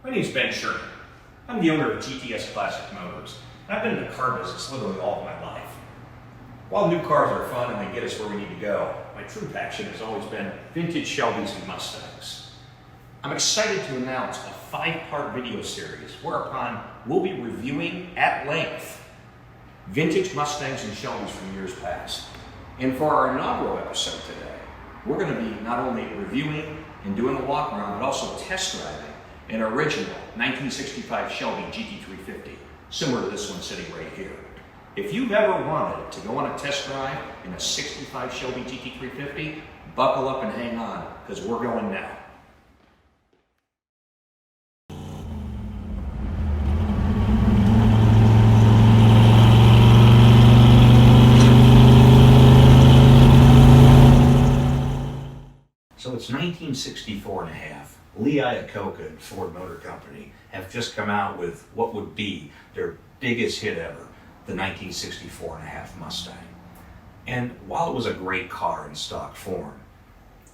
My name is Ben Sherman. I'm the owner of GTS Classic Motors, and I've been in the car business literally all of my life. While new cars are fun and they get us where we need to go, my true passion has always been vintage Shelbys and Mustangs. I'm excited to announce a 5-part video series whereupon we'll be reviewing at length vintage Mustangs and Shelbys from years past. And for our inaugural episode today, we're going to be not only reviewing and doing a walk around, but also test driving an original 1965 Shelby GT350, similar to this one sitting right here. If you've ever wanted to go on a test drive in a 65 Shelby GT350, buckle up and hang on, because we're going now. So it's 1964 and a half. Lee Iacocca and Ford Motor Company have just come out with what would be their biggest hit ever, the 1964 and a half Mustang. And while it was a great car in stock form,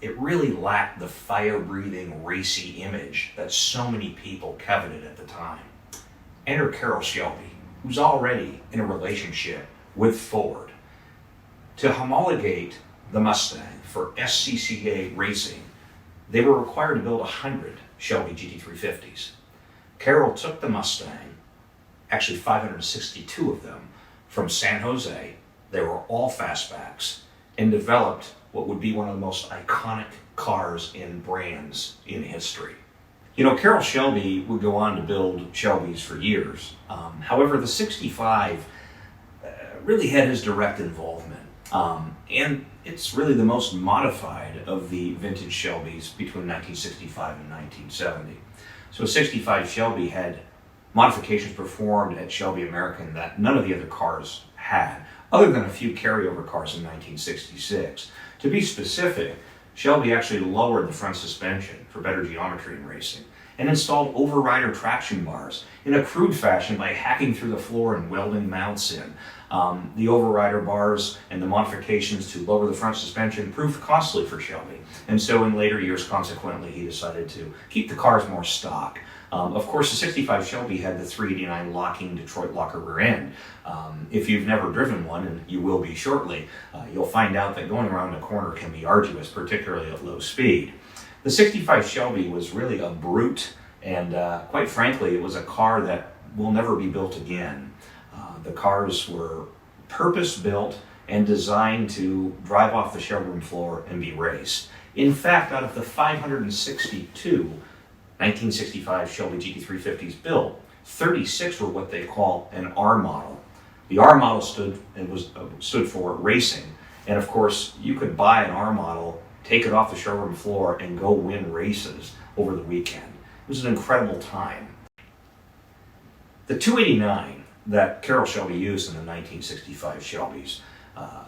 it really lacked the fire-breathing, racy image that so many people coveted at the time. Enter Carrol Shelby, who's already in a relationship with Ford. To homologate the Mustang for SCCA racing, they were required to build 100 Shelby GT350s. Carrol took the Mustang, actually 562 of them, from San Jose. They were all fastbacks, and developed what would be one of the most iconic cars and brands in history. You know, Carrol Shelby would go on to build Shelbys for years. However, the 65 really had his direct involvement. And it's really the most modified of the vintage Shelbys between 1965 and 1970. So a 65 Shelby had modifications performed at Shelby American that none of the other cars had, other than a few carryover cars in 1966. To be specific, Shelby actually lowered the front suspension for better geometry in racing and installed overrider traction bars in a crude fashion by hacking through the floor and welding mounts in. The overrider bars and the modifications to lower the front suspension proved costly for Shelby, and so in later years, consequently, he decided to keep the cars more stock. Of course, the 65 Shelby had the 389 locking Detroit locker rear end. If you've never driven one, and you will be shortly, you'll find out that going around a corner can be arduous, particularly at low speed. The 65 Shelby was really a brute, and quite frankly, it was a car that will never be built again. The cars were purpose-built and designed to drive off the showroom floor and be raced. In fact, out of the 562 1965 Shelby GT350s built, 36 were what they call an R model. The R model stood for racing, and of course, you could buy an R model, take it off the showroom floor, and go win races over the weekend. It was an incredible time. The 289 that Carrol Shelby used in the 1965 Shelbys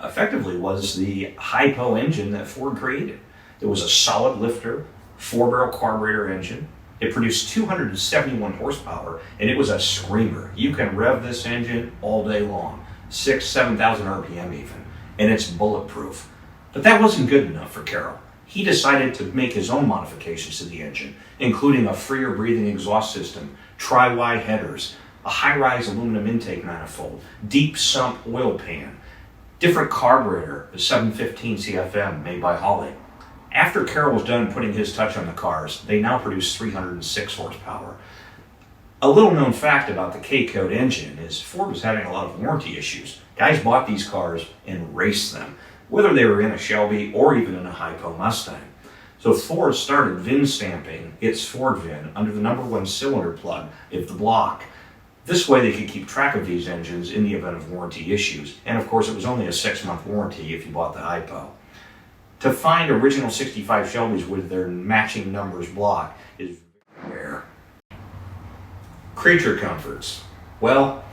effectively was the hypo engine that Ford created. It was a solid lifter, 4-barrel carburetor engine. It produced 271 horsepower, and it was a screamer. You can rev this engine all day long, 7,000 RPM even, and it's bulletproof. But that wasn't good enough for Carrol. He decided to make his own modifications to the engine, including a freer breathing exhaust system, tri-wide headers, a high-rise aluminum intake manifold, deep sump oil pan, different carburetor, the 715 CFM made by Holley. After Carrol was done putting his touch on the cars, they now produce 306 horsepower. A little known fact about the K-Code engine is Ford was having a lot of warranty issues. Guys bought these cars and raced them, whether they were in a Shelby or even in a hypo Mustang. So Ford started VIN stamping its Ford VIN under the #1 cylinder plug of the block. This way they could keep track of these engines in the event of warranty issues. And of course, it was only a 6-month warranty if you bought the hypo. To find original 65 Shelbys with their matching numbers block is rare. Creature comforts. Well,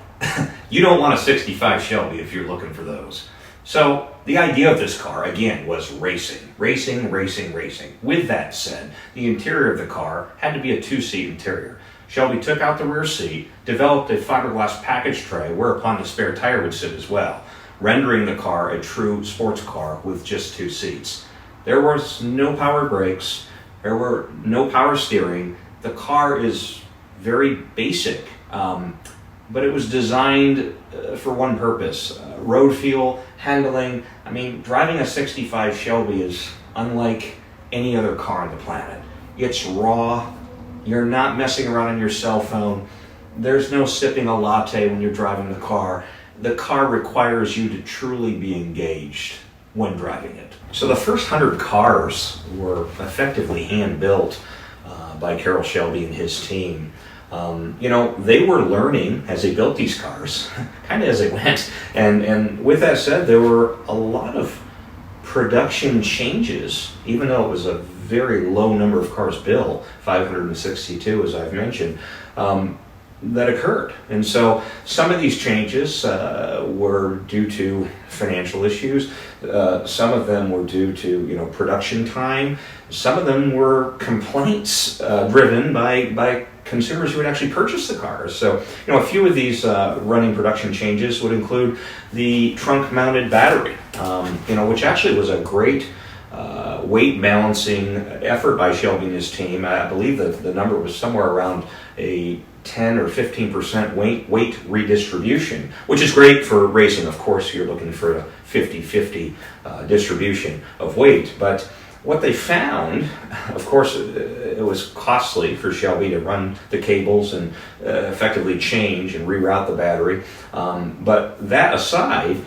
you don't want a 65 Shelby if you're looking for those. So the idea of this car, again, was racing. Racing, racing, racing. With that said, the interior of the car had to be a 2-seat interior. Shelby took out the rear seat, developed a fiberglass package tray whereupon the spare tire would sit as well, rendering the car a true sports car with just 2 seats. There was no power brakes, there were no power steering. The car is very basic, but it was designed for one purpose: road feel, handling. I mean, driving a 65 Shelby is unlike any other car on the planet. It's raw. You're not messing around on your cell phone. There's no sipping a latte when you're driving the car. The car requires you to truly be engaged when driving it. So the first 100 cars were effectively hand-built by Carrol Shelby and his team. You know, they were learning as they built these cars, kind of as they went. And with that said, there were a lot of production changes, even though it was a very low number of cars built, 562 as I've mentioned, that occurred. And so some of these changes were due to financial issues. Some of them were due to, you know, production time. Some of them were complaints driven by consumers who would actually purchase the cars. So, you know, a few of these running production changes would include the trunk-mounted battery, you know, which actually was a great weight balancing effort by Shelby and his team. I believe that the number was somewhere around a 10 or 15% weight redistribution, which is great for racing. Of course, you're looking for a 50-50 distribution of weight. But what they found, of course, it was costly for Shelby to run the cables and effectively change and reroute the battery. But that aside,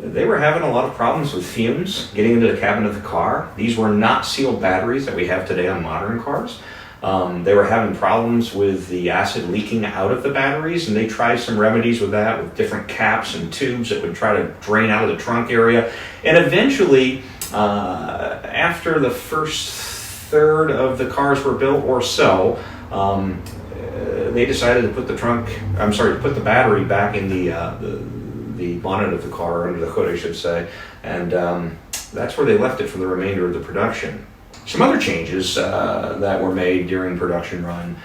they were having a lot of problems with fumes getting into the cabin of the car. These were not sealed batteries that we have today on modern cars. They were having problems with the acid leaking out of the batteries, and they tried some remedies with that, with different caps and tubes that would try to drain out of the trunk area. And eventually, after the first third of the cars were built or so, they decided to put the battery back in the bonnet of the car, under the hood, I should say, and that's where they left it for the remainder of the production. Some other changes that were made during production run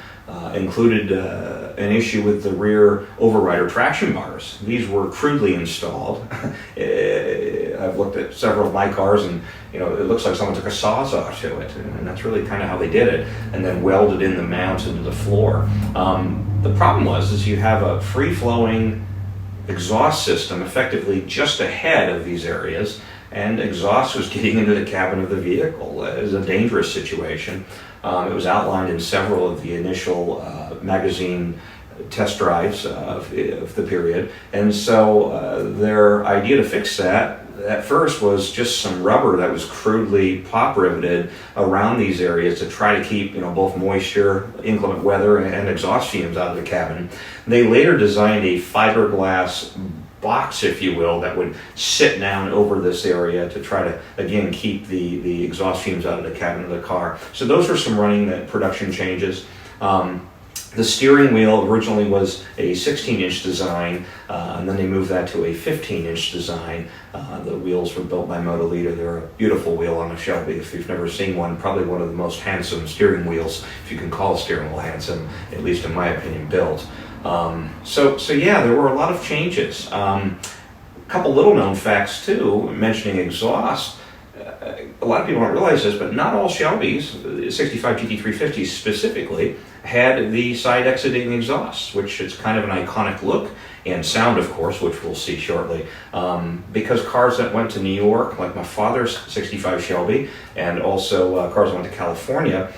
included an issue with the rear overrider traction bars. These were crudely installed. I've looked at several of my cars, and you know, it looks like someone took a sawzall to it, and that's really kind of how they did it, and then welded in the mounts into the floor. The problem is you have a free-flowing exhaust system effectively just ahead of these areas, and exhaust was getting into the cabin of the vehicle. It was a dangerous situation. It was outlined in several of the initial magazine test drives of the period, and so their idea to fix that at first was just some rubber that was crudely pop riveted around these areas to try to keep, you know, both moisture, inclement weather, and exhaust fumes out of the cabin. They later designed a fiberglass box, if you will, that would sit down over this area to try to, again, keep the exhaust fumes out of the cabin of the car. So those were some running production changes. The steering wheel originally was a 16-inch design, and then they moved that to a 15-inch design. The wheels were built by Motolita. They're a beautiful wheel on a Shelby. If you've never seen one, probably one of the most handsome steering wheels, if you can call a steering wheel handsome, at least in my opinion, built. So yeah, there were a lot of changes. A couple little known facts too, mentioning exhaust. A lot of people don't realize this, but not all Shelbys, 65 GT350s specifically, had the side exiting exhaust, which is kind of an iconic look and sound, of course, which we'll see shortly. Because cars that went to New York, like my father's 65 Shelby, and also cars that went to California,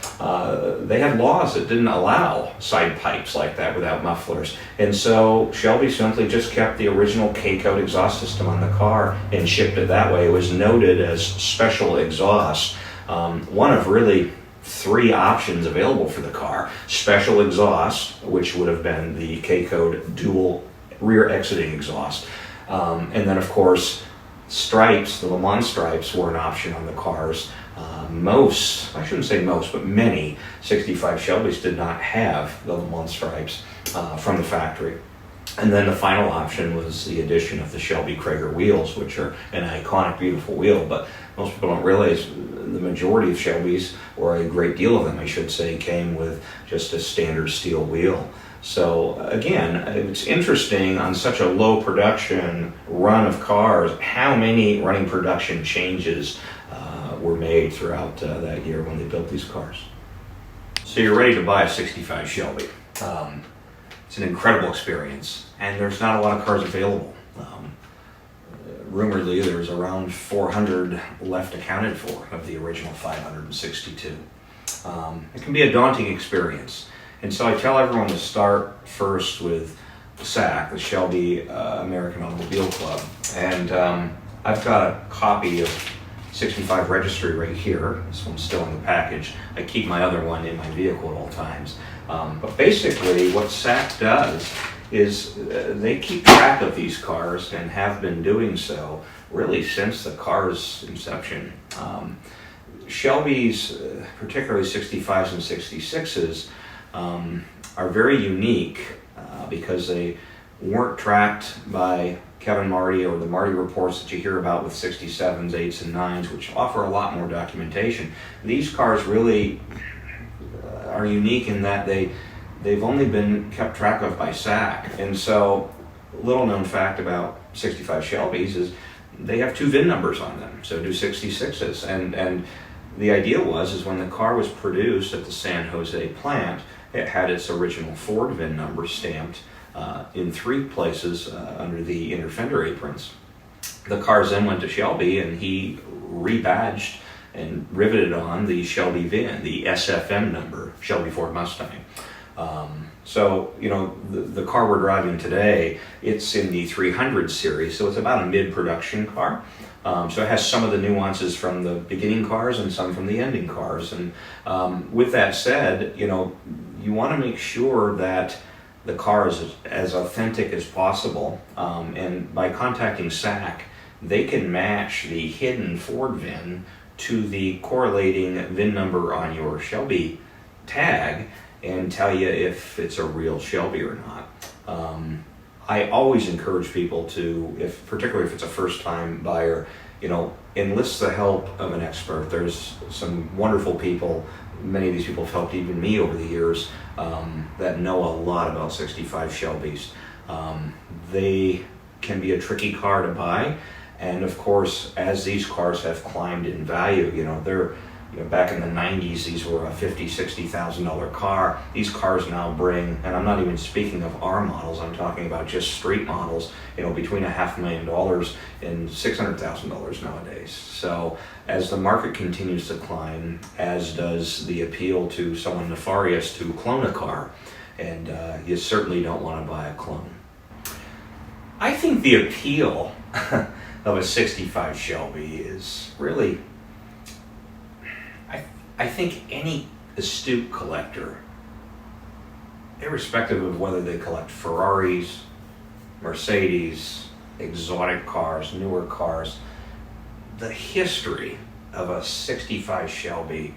they had laws that didn't allow side pipes like that without mufflers. And so Shelby simply just kept the original K-code exhaust system on the car and shipped it that way. It was noted as special exhaust. One of really three options available for the car: special exhaust, which would have been the K-code dual rear exiting exhaust, and then of course stripes, the Le Mans stripes, were an option on the cars. I shouldn't say most, but many 65 Shelbys did not have the Le Mans stripes from the factory. And then the final option was the addition of the Shelby Krager wheels, which are an iconic, beautiful wheel, but most people don't realize the majority of Shelbys, or a great deal of them, I should say, came with just a standard steel wheel. So again, it's interesting on such a low production run of cars, how many running production changes were made throughout that year when they built these cars. So you're ready to buy a 65 Shelby. It's an incredible experience, and there's not a lot of cars available. Rumoredly, there's around 400 left accounted for of the original 562. It can be a daunting experience, and so I tell everyone to start first with SAC, the Shelby American Automobile Club, and I've got a copy of 65 registry right here. This one's still in the package. I keep my other one in my vehicle at all times. But basically what SAC does is they keep track of these cars and have been doing so really since the car's inception. Shelby's, particularly 65s and 66s, are very unique because they weren't tracked by Kevin Marty or the Marty reports that you hear about with 67s, 8s, and 9s, which offer a lot more documentation. These cars really are unique in that they've only been kept track of by SAC. And so, little known fact about 65 Shelbys is they have 2 VIN numbers on them, so do 66s. And the idea is when the car was produced at the San Jose plant, it had its original Ford VIN number stamped in 3 places under the inner fender aprons. The cars then went to Shelby, and he rebadged and riveted on the Shelby VIN, the SFM number, Shelby Ford Mustang. So, you know, the car we're driving today, it's in the 300 series, so it's about a mid-production car. So it has some of the nuances from the beginning cars and some from the ending cars. And with that said, you know, you want to make sure that the car is as authentic as possible. And by contacting SAC, they can match the hidden Ford VIN to the correlating VIN number on your Shelby tag and tell you if it's a real Shelby or not. I always encourage people to, particularly if it's a first-time buyer, you know, enlist the help of an expert. There's some wonderful people. Many of these people have helped even me over the years that know a lot about 65 Shelbys. They can be a tricky car to buy, and of course, as these cars have climbed in value, you know, back in the 90s, these were a $50,000, $60,000 car. These cars now bring, and I'm not even speaking of R models, I'm talking about just street models, you know, between $500,000 and $600,000 nowadays. So as the market continues to climb, as does the appeal to someone nefarious to clone a car, and you certainly don't want to buy a clone. I think the appeal of a 65 Shelby is really, I think any astute collector, irrespective of whether they collect Ferraris, Mercedes, exotic cars, newer cars, the history of a 65 Shelby,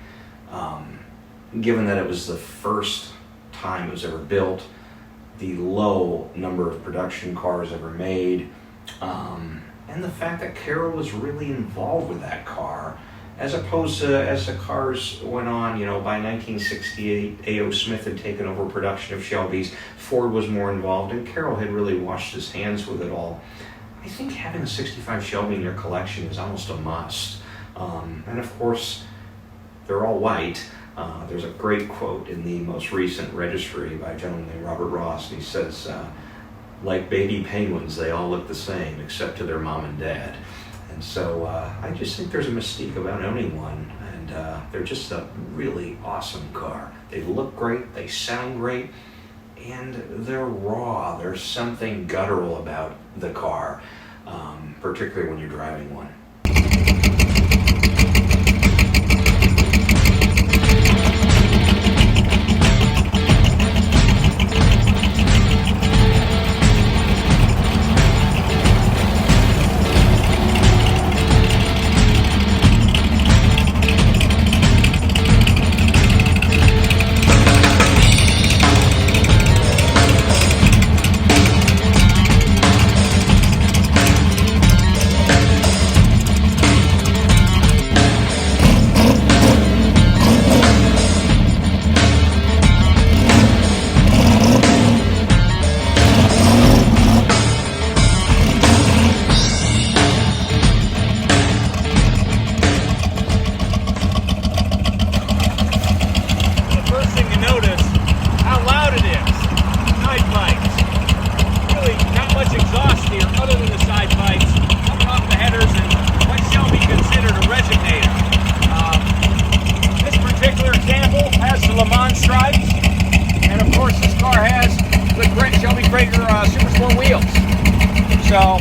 given that it was the first time it was ever built, the low number of production cars ever made, and the fact that Carrol was really involved with that car, as opposed to as the cars went on, you know, by 1968, A.O. Smith had taken over production of Shelbys, Ford was more involved, and Carrol had really washed his hands with it all. I think having a 65 Shelby in your collection is almost a must. And of course, they're all white. There's a great quote in the most recent registry by a gentleman named Robert Ross, and he says, like baby penguins, they all look the same except to their mom and dad. And so I just think there's a mystique about owning one, and they're just a really awesome car. They look great, they sound great, and they're raw. There's something guttural about the car, particularly when you're driving one. And of course, this car has the Shelby Crater Super Sport wheels. So,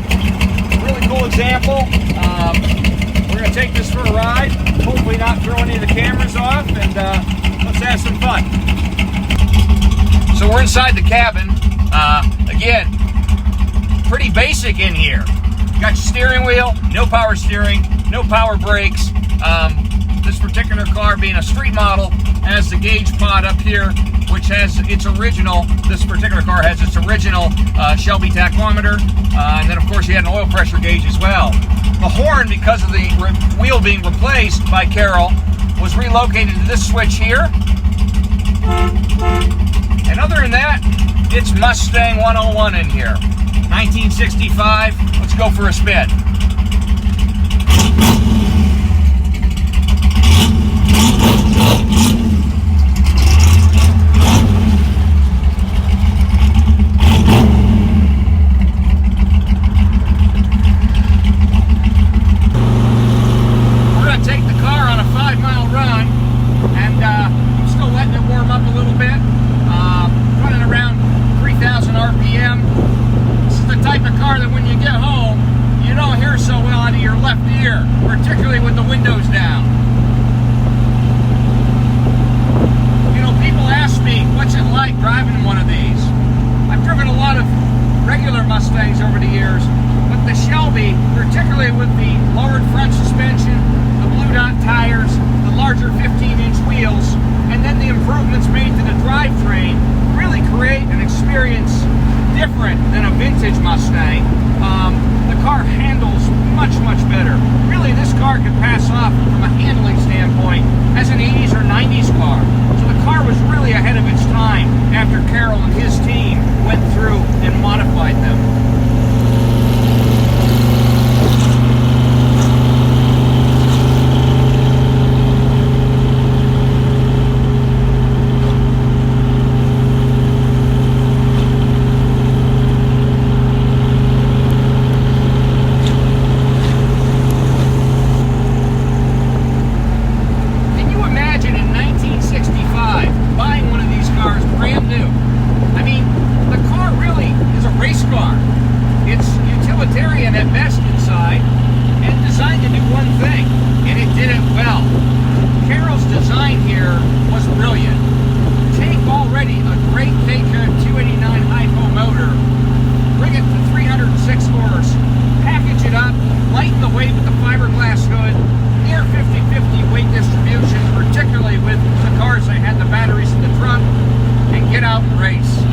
really cool example. We're going to take this for a ride, hopefully not throw any of the cameras off, and let's have some fun. So we're inside the cabin. Again, pretty basic in here. You got your steering wheel, no power steering, no power brakes. This particular car, being a street model, has the gauge pod up here, which has its original, this particular car has its original Shelby tachometer, and then of course you had an oil pressure gauge as well. The horn, because of the wheel being replaced by Carrol, was relocated to this switch here. And other than that, it's Mustang 101 in here. 1965, let's go for a spin. Particularly with the windows down. You know, people ask me, what's it like driving one of these? I've driven a lot of regular Mustangs over the years, but the Shelby, particularly with the lowered front suspension, the blue dot tires, the larger 15-inch wheels, and then the improvements made to the drivetrain, really create an experience different than a vintage Mustang. The car handles much, much better. Really, this car could pass off from a handling standpoint as an 80s or 90s car. So the car was really ahead of its time after Carrol and his team went through and modified them. At best inside, and designed to do one thing, and it did it well. Carrol's design here was brilliant. Take already a great K-Cut 289 hypo motor, bring it to 306 horse, package it up, lighten the weight with the fiberglass hood, near 50-50 weight distribution, particularly with the cars that had the batteries in the trunk, and get out and race.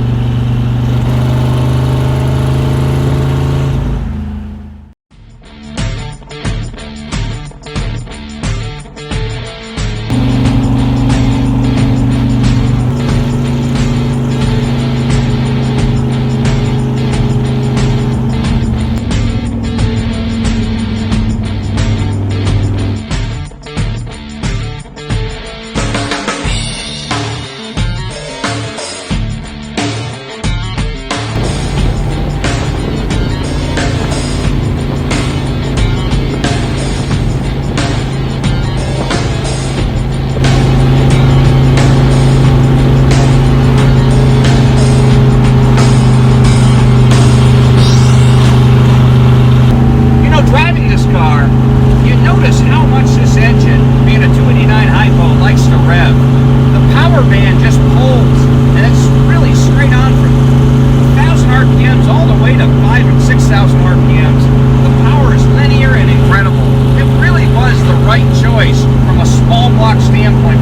From a small block standpoint